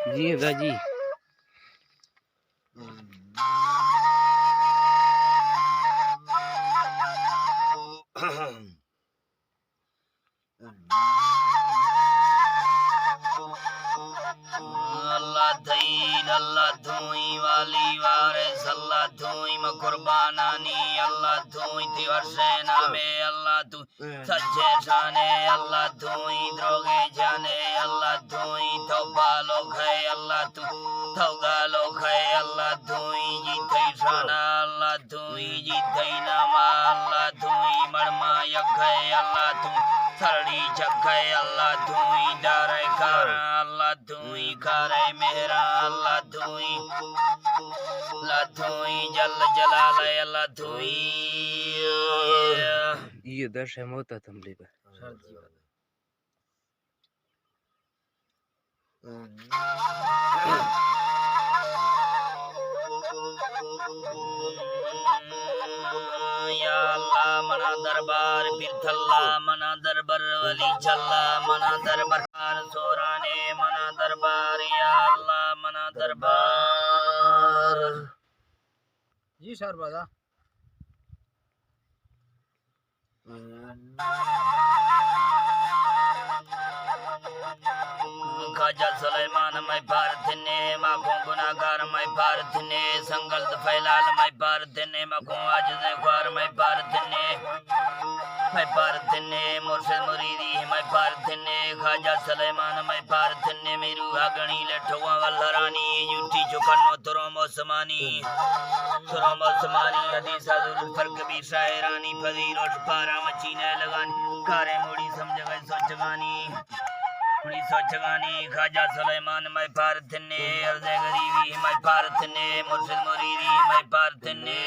जी दादी अल्लाह दईन अल्लाह धोई वाली वारिस अल्लाह धोई म कुर्बानानी अल्लाह धोई थी हसैना में अल्लाह तू सच्चे जाने अल्लाह धोई द्रोगे जाने अल्लाह धोई तौबा लोग है अल्लाह तू तौगा लोग है अल्लाह धोई जीते जाना अल्लाह धोई जीते नामा अल्लाह धोई मरमा यक है अल्लाह तू थरड़ी जग है अल्लाह धोई डरे कर अल्लाह धोई करे मेहरा अल्लाह धोई जल जलाल अल्लाह धोई ये दर्श है मोता तमली पर या अल्लाह मना दरबार बिरथल्ला मना दरबार वली चल्ला मना दरबार सोराने मना दरबार या अल्लाह मना दरबार जी सर बाजा खाजा सुलेमान मैं भारत ने माखों गुनाहगार मैं भारत ने संगल फैलाल मैं भारत ने माखों आज से ख्वार मैं भारत ने मुर्शिद मुरीदी मैं भारत ने खाजा सुलेमान मैं भारत ने मेरू आगणी लठवा वल्लरानी झूठी चुकन्नो तुरो मौसमानी हदीस हजूर फर्क भी शायरानी फजीरोश पारा मचीने लगानी कारे मुड़ी समझ गए सोच गानी खाजा सुलेमान मैं भारत ने अर्ज़े गरीबी मैं भारत ने मुर्शिद मुरीदी मैं भारत ने